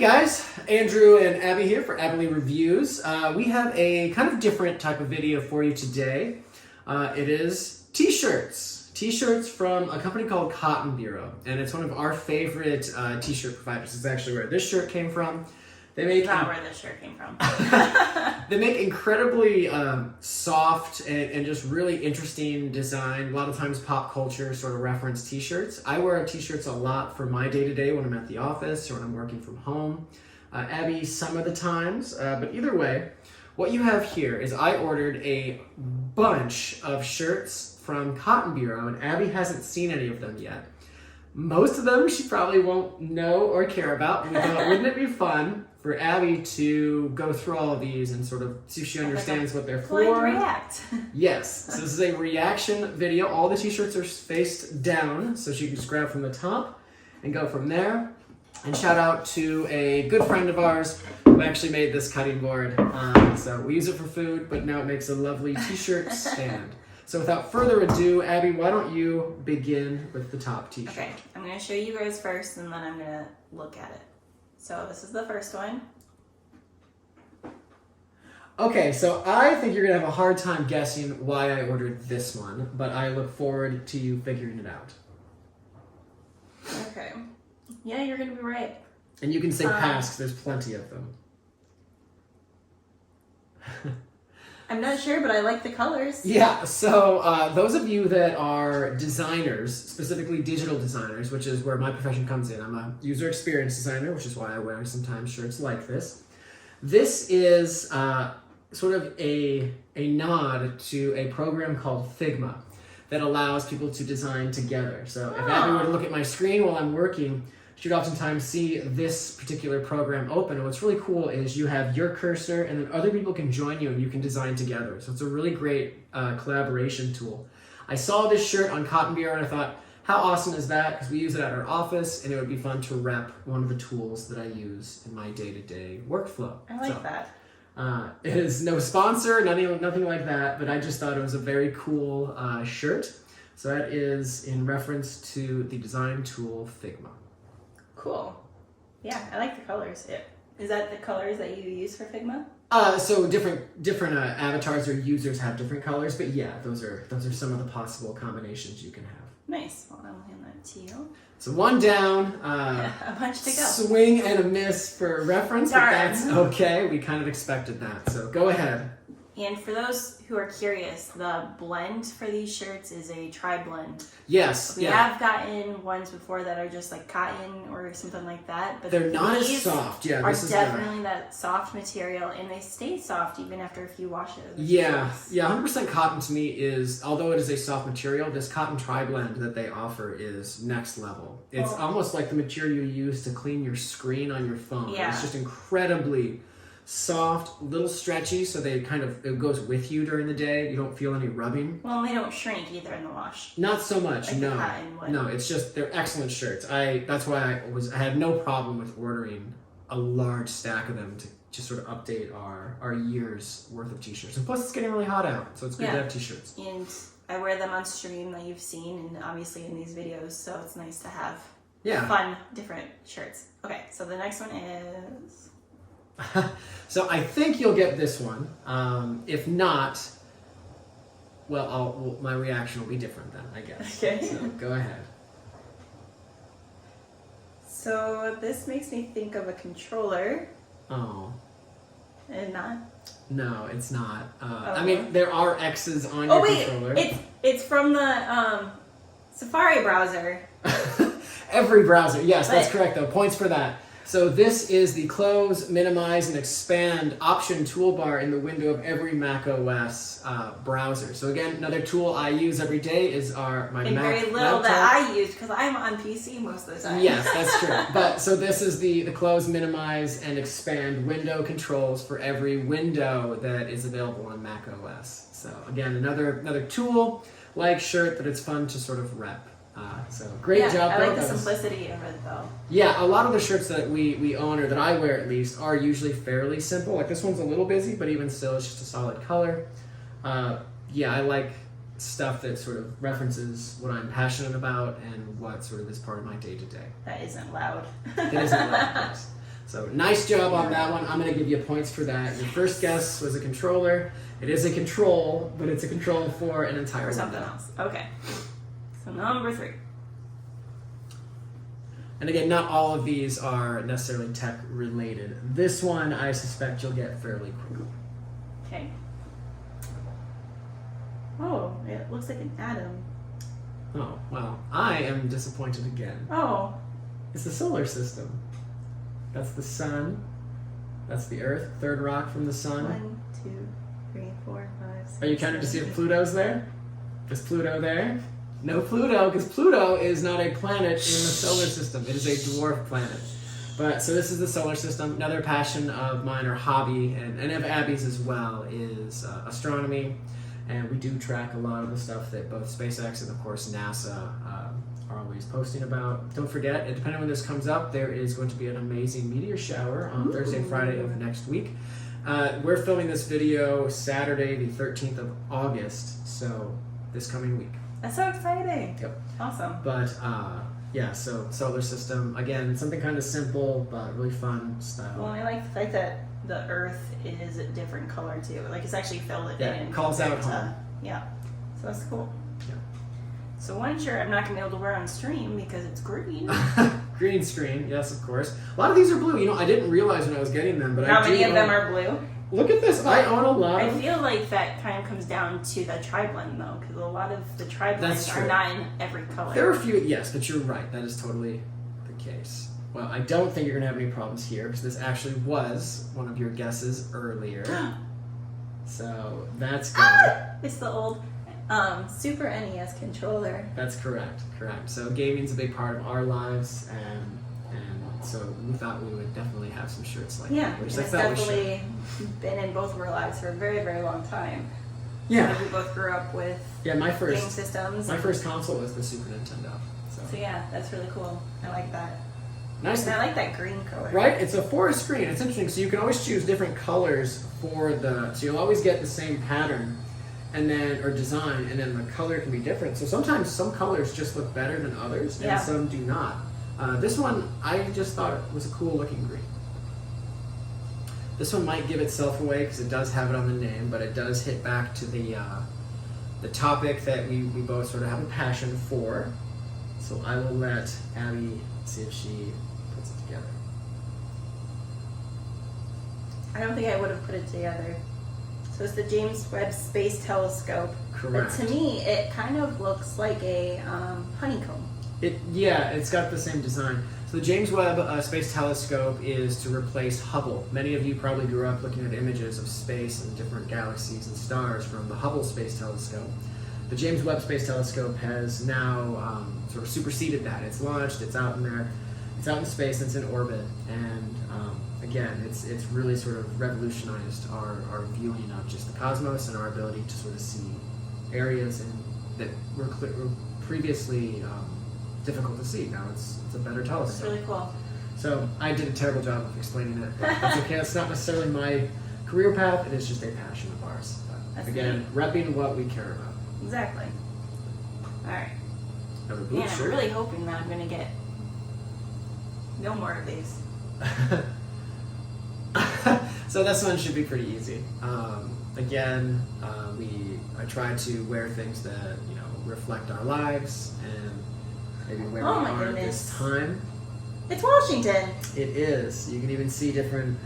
guys, Andrew and Abby here for ABELI Reviews. We have a kind of different type of video for you today. It is t-shirts. T-shirts from a company called Cotton Bureau, and it's one of our favorite t-shirt providers. It's actually where this shirt came from. They make not where this shirt came from. They make incredibly soft and just really interesting design. A lot of times pop culture sort of reference t-shirts. I wear t-shirts a lot for my day-to-day when I'm at the office or when I'm working from home. Abby, some of the times. But either way, what you have here is I ordered a bunch of shirts from Cotton Bureau, and Abby hasn't seen any of them yet. Most of them she probably won't know or care about. And we thought, wouldn't it be fun for Abby to go through all of these and sort of see if she understands what they're for? React. Yes, so this is a reaction video. All the t-shirts are faced down, so she can just grab from the top and go from there. And shout out to a good friend of ours who actually made this cutting board. So we use it for food, but now it makes a lovely t-shirt stand. So without further ado, Abby, why don't you begin with the top t-shirt? Okay, I'm going to show you guys first, and then I'm going to look at it. So this is the first one. Okay, so I think you're going to have a hard time guessing why I ordered this one, but I look forward to you figuring it out. Okay. Yeah, you're going to be right. And you can say pass, because there's plenty of them. I'm not sure, but I like the colors. Yeah, so those of you that are designers, specifically digital designers, which is where my profession comes in. I'm a user experience designer, which is why I wear sometimes shirts like this. This is sort of a nod to a program called Figma that allows people to design together. So if Abby were to look at my screen while I'm working, she'd oftentimes see this particular program open. And what's really cool is you have your cursor and then other people can join you and you can design together. So it's a really great collaboration tool. I saw this shirt on Cotton Bureau and I thought, how awesome is that? Because we use it at our office and it would be fun to rep one of the tools that I use in my day-to-day workflow. I like that. It is no sponsor, nothing like that, but I just thought it was a very cool shirt. So that is in reference to the design tool Figma. Cool. Yeah, I like the colors. Is that the colors that you use for Figma? So different avatars or users have different colors, but yeah, those are some of the possible combinations you can have. Nice. Well, I'll hand that to you. So one down. A bunch to go. Swing and a miss for reference, Darn. but that's okay. We kind of expected that. So go ahead. And for those who are curious, the blend for these shirts is a tri-blend. Yes. We have gotten ones before that are just like cotton or something like that, but they're not as soft. Yeah, this is definitely that soft material, and they stay soft even after a few washes. Yeah, 100% cotton to me is, although it is a soft material, this cotton tri-blend that they offer is next level. It's almost like the material you use to clean your screen on your phone. Yeah. It's just incredibly soft, little stretchy, so it goes with you during the day. You don't feel any rubbing. Well, they don't shrink either in the wash. Not so much, like no. No, it's just they're excellent shirts. That's why I had no problem with ordering a large stack of them to just sort of update our year's worth of t-shirts. And plus, it's getting really hot out, so it's good to have t-shirts. And I wear them on stream that you've seen, and obviously in these videos, so it's nice to have fun, different shirts. Okay, so the next one is. So I think you'll get this one. If not, well, my reaction will be different then, I guess. Okay. So go ahead. So this makes me think of a controller. Oh. And not? No, it's not. I mean, there are X's on your controller. It's from the Safari browser. Every browser. Yes, that's correct though. Points for that. So this is the close, minimize, and expand option toolbar in the window of every Mac OS browser. So again, another tool I use every day is my Mac very little laptop. that I use because I'm on PC most of the time. Yes, that's true. But so this is the close, minimize, and expand window controls for every window that is available on Mac OS. So again, another tool like Shirt that it's fun to sort of rep. So great job. I like the simplicity of it though. Yeah, a lot of the shirts that we own, or that I wear at least, are usually fairly simple. Like this one's a little busy, but even still, it's just a solid color. Yeah, I like stuff that sort of references what I'm passionate about and what sort of is part of my day-to-day. That isn't loud. That isn't loud, yes. So nice job on that one. I'm going to give you points for that. Your first guess was a controller. It is a control, but it's a control for an entire something else. Okay. So number 3. And again, not all of these are necessarily tech related. This one, I suspect you'll get fairly quickly. Okay. Oh, it looks like an atom. Oh, well, I am disappointed again. Oh. It's the solar system. That's the sun. That's the Earth. Third rock from the sun. 1, 2, 3, 4, 5, 6. Are you counting to see if Pluto's there? Is Pluto there? No Pluto, because Pluto is not a planet in the solar system. It is a dwarf planet. But so this is the solar system. Another passion of mine or hobby, and of Abby's as well, is astronomy. And we do track a lot of the stuff that both SpaceX and, of course, NASA are always posting about. Don't forget, depending on when this comes up, there is going to be an amazing meteor shower on Thursday and Friday of next week. We're filming this video Saturday, the 13th of August, so this coming week. That's so exciting. Yep. Awesome. But, yeah, so solar system, again, something kind of simple, but really fun style. Well, I like the fact that the Earth is a different color, too. Like, it's actually filled in. Yeah, calls out home. Yeah. So that's cool. Yeah. So one shirt I'm not going to be able to wear on stream because it's green. Green screen, yes, of course. A lot of these are blue. You know, I didn't realize when I was getting them, but How many of them are blue? Look at this. I own a lot. I feel like that kind of comes down to the tri-blend, though, because a lot of the tri-blends are not in every color. There are a few, yes, but you're right. That is totally the case. Well, I don't think you're going to have any problems here, because this actually was one of your guesses earlier. So that's good. It's the old Super NES controller. That's correct. So gaming's a big part of our lives, and so we thought we would definitely have some shirts like that. Which it's definitely been in both of our lives for a very, very long time. Yeah. So we both grew up with my first game systems. My first console was the Super Nintendo. So yeah, that's really cool. I like that. Nice. And I like that green color. Right? It's a forest green. It's interesting. So you can always choose different colors so you'll always get the same pattern or design, and then the color can be different. So sometimes some colors just look better than others, and some do not. This one, I just thought it was a cool looking green. This one might give itself away because it does have it on the name, but it does hit back to the topic that we both sort of have a passion for. So I will let Abby see if she puts it together. I don't think I would have put it together. So it's the James Webb Space Telescope. Correct. But to me, it kind of looks like a honeycomb. It's got the same design. So the James Webb Space Telescope is to replace Hubble. Many of you probably grew up looking at images of space and different galaxies and stars from the Hubble Space Telescope. The James Webb Space Telescope has now sort of superseded that. It's launched, it's out in there, it's out in space, it's in orbit, and again, it's really sort of revolutionized our viewing of just the cosmos and our ability to sort of see areas that were previously difficult to see. Now it's a better telescope. It's really cool. So I did a terrible job of explaining it, but that's okay. It's not necessarily my career path. It is just a passion of ours. But again, repping what we care about. Exactly. All right. Another blue Man, shirt. I'm really hoping that I'm going to get no more of these. So this one should be pretty easy. Again, I try to wear things that reflect our lives and maybe where we are at this time. It's Washington. It is. You can even see different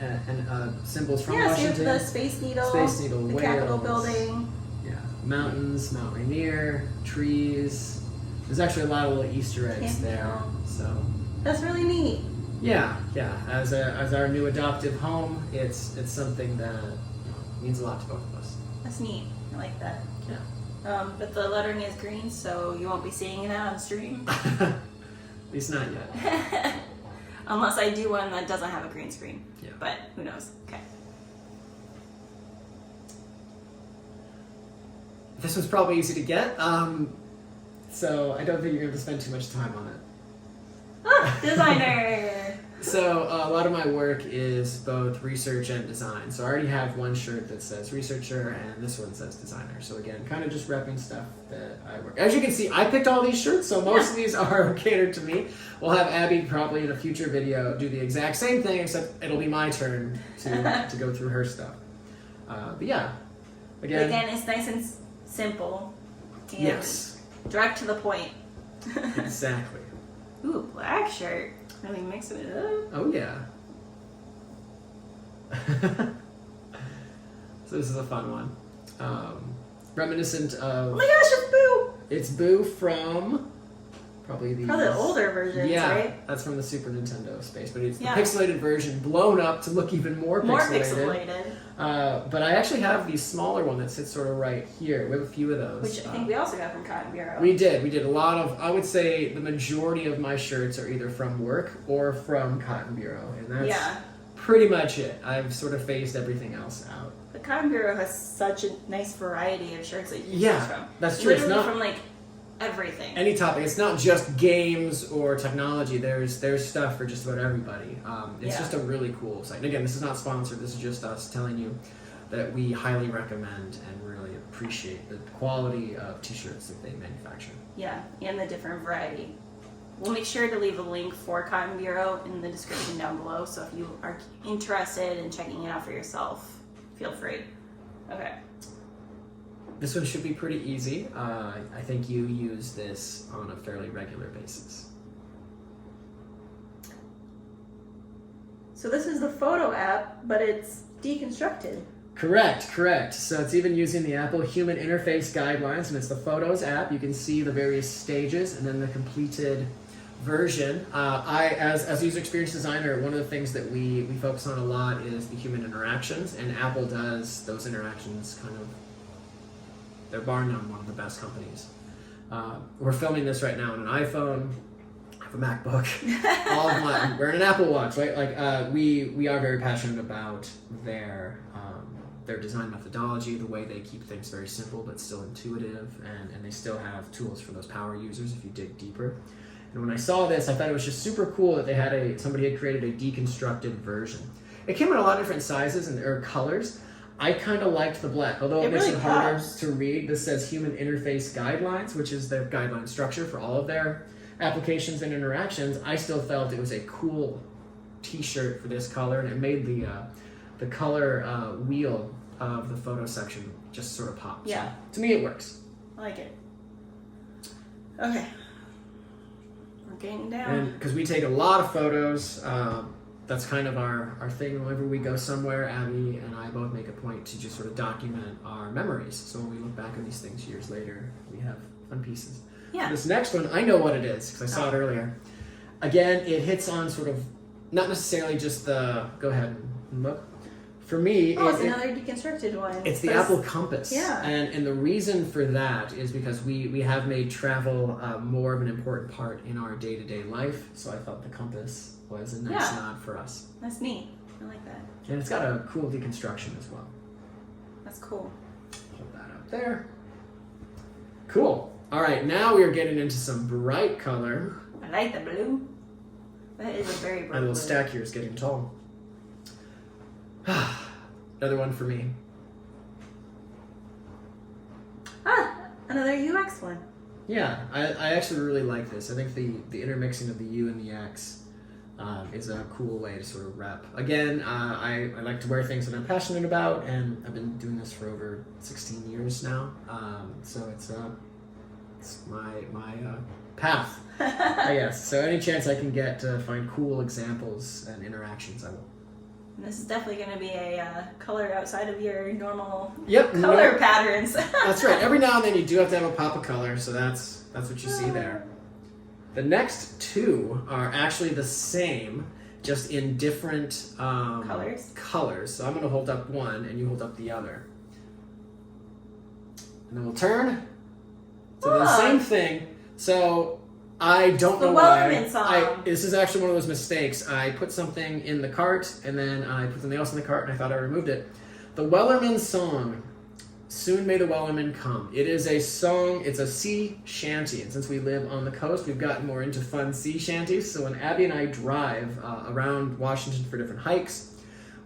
symbols from Washington. Yeah, see the Space Needle, the Wales, Capitol building. Yeah, mountains, Mount Rainier, trees. There's actually a lot of little Easter eggs there. So that's really neat. Yeah. As our new adoptive home, it's something that means a lot to both of us. That's neat. I like that. Yeah. But the lettering is green, so you won't be seeing it on stream. At least not yet. Unless I do one that doesn't have a green screen. Yeah. But who knows? Okay. This one's probably easy to get. So I don't think you're going to spend too much time on it. Designer! So a lot of my work is both research and design. So I already have one shirt that says researcher and this one says designer. So again, kind of just repping stuff that I work. As you can see, I picked all these shirts, so most of these are catered to me. We'll have Abby probably in a future video do the exact same thing, except it'll be my turn to go through her stuff. But yeah, again, it's nice and simple. And yes. Direct to the point. Exactly. Ooh, black shirt. Really mixing it up. Oh yeah. So this is a fun one. Reminiscent of... Oh my gosh, it's Boo! It's Boo from probably the older versions, yeah, right? That's from the Super Nintendo space, but it's the pixelated version blown up to look even more pixelated. More pixelated. But I actually have the smaller one that sits sort of right here. We have a few of those. Which I think we also got from Cotton Bureau. We did a lot of, I would say the majority of my shirts are either from work or from Cotton Bureau, and that's pretty much it. I've sort of phased everything else out. But Cotton Bureau has such a nice variety of shirts that you can choose from. That's true. Literally it's not from like everything. Any topic. It's not just games or technology. There's stuff for just about everybody. It's just a really cool site. And again, this is not sponsored. This is just us telling you that we highly recommend and really appreciate the quality of t-shirts that they manufacture. Yeah, and the different variety. We'll make sure to leave a link for Cotton Bureau in the description down below, so if you are interested in checking it out for yourself, feel free. Okay. This one should be pretty easy. I think you use this on a fairly regular basis. So this is the photo app, but it's deconstructed. Correct. So it's even using the Apple Human Interface Guidelines, and it's the Photos app. You can see the various stages and then the completed version. As a user experience designer, one of the things that we focus on a lot is the human interactions, and Apple does those interactions kind of, they're bar none one of the best companies. We're filming this right now on an iPhone. I have a MacBook. We're in an Apple Watch, right? Like we are very passionate about their design methodology, the way they keep things very simple but still intuitive, and they still have tools for those power users if you dig deeper. And when I saw this, I thought it was just super cool that they had somebody had created a deconstructed version. It came in a lot of different sizes or colors. I kind of liked the black, although it makes it harder to read. This says Human Interface Guidelines, which is their guideline structure for all of their applications and interactions. I still felt it was a cool t-shirt for this color, and it made the color wheel of the photo section just sort of pop. Yeah. So, to me, it works. I like it. Okay. We're getting down. And because we take a lot of photos, that's kind of our thing. Whenever we go somewhere, Abby and I both make a point to just sort of document our memories. So when we look back on these things years later, we have fun pieces. Yeah. This next one, I know what it is because I saw it earlier. Again, it hits on sort of, not necessarily just the, go ahead and look. For me, it's another deconstructed one. It's the Apple Compass. Yeah. And the reason for that is because we have made travel more of an important part in our day-to-day life. So I thought the compass was a nice nod for us. That's neat. I like that. And it's got a cool deconstruction as well. That's cool. Hold that up there. Cool. All right, now we are getting into some bright color. I like the blue. That is a very bright My little blue. stack here is getting tall. Another one for me. Another UX one. Yeah, I actually really like this. I think the intermixing of the U and the X is a cool way to sort of rep. Again, I like to wear things that I'm passionate about, and I've been doing this for over 16 years now. So it's my path, I guess. So any chance I can get to find cool examples and interactions, I will. And this is definitely going to be a color outside of your normal color patterns. That's right. Every now and then you do have to have a pop of color, so that's what you see there. The next two are actually the same, just in different colors. So I'm going to hold up one, and you hold up the other. And then we'll turn. So the same thing. So I don't know why. The Welderman Song. This is actually one of those mistakes. I put something in the cart, and then I put something else in the cart, and I thought I removed it. The Welderman Song. Soon May the Wellerman Come. It is a song, it's a sea shanty, and since we live on the coast, we've gotten more into fun sea shanties, so when Abby and I drive around Washington for different hikes,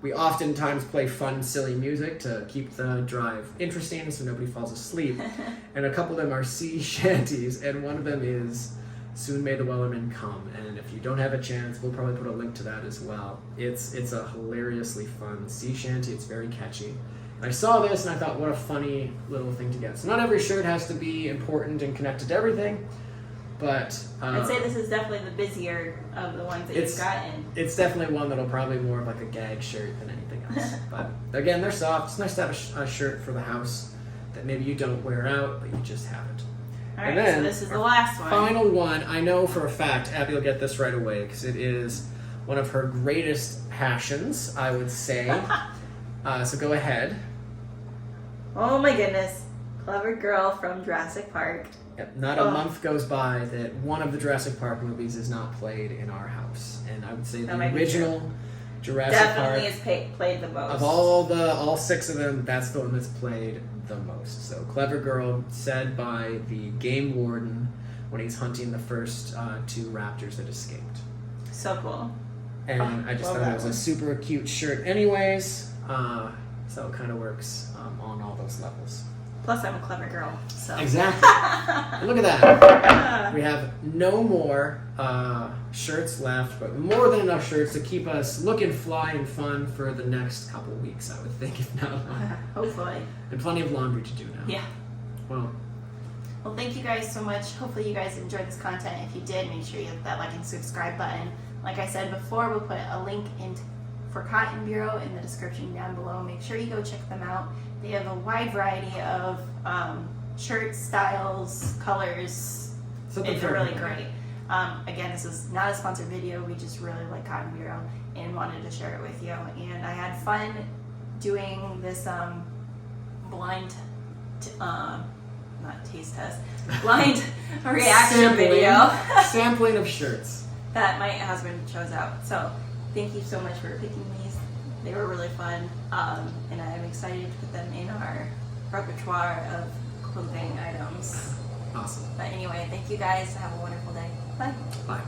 we oftentimes play fun, silly music to keep the drive interesting so nobody falls asleep, and a couple of them are sea shanties, and one of them is Soon May the Wellerman Come, and if you don't have a chance, we'll probably put a link to that as well. It's a hilariously fun sea shanty, it's very catchy. I saw this and I thought, what a funny little thing to get. So not every shirt has to be important and connected to everything, but I'd say this is definitely the busier of the ones that you've gotten. It's definitely one that'll probably more of like a gag shirt than anything else. But again, they're soft. It's nice to have a shirt for the house that maybe you don't wear out, but you just have it. All right, so this is the last one. Final one. I know for a fact Abby will get this right away because it is one of her greatest passions, I would say. So go ahead. Oh my goodness. Clever Girl from Jurassic Park. Yep, not a month goes by that one of the Jurassic Park movies is not played in our house. And I would say the original Jurassic Park definitely is played the most. Of all 6 of them, that's the one that's played the most. So Clever Girl, said by the game warden when he's hunting the first 2 raptors that escaped. So cool. And I just thought it was a super cute shirt anyways. So it kind of works on all those levels. Plus, I'm a clever girl, so. Exactly. Look at that. We have no more shirts left, but more than enough shirts to keep us looking fly and fun for the next couple weeks, I would think, if not longer. Hopefully. And plenty of laundry to do now. Yeah. Well, thank you guys so much. Hopefully you guys enjoyed this content. If you did, make sure you hit that like and subscribe button. Like I said before, we'll put a link for Cotton Bureau in the description down below. Make sure you go check them out. They have a wide variety of shirts, styles, colors. It's really great. Again, this is not a sponsored video. We just really like Cotton Bureau and wanted to share it with you. And I had fun doing this blind, not taste test, blind reaction video. Sampling of shirts. That my husband chose out. So thank you so much for picking these. They were really fun, and I'm excited to put them in our repertoire of clothing items. Awesome. But anyway, thank you guys. Have a wonderful day. Bye. Bye.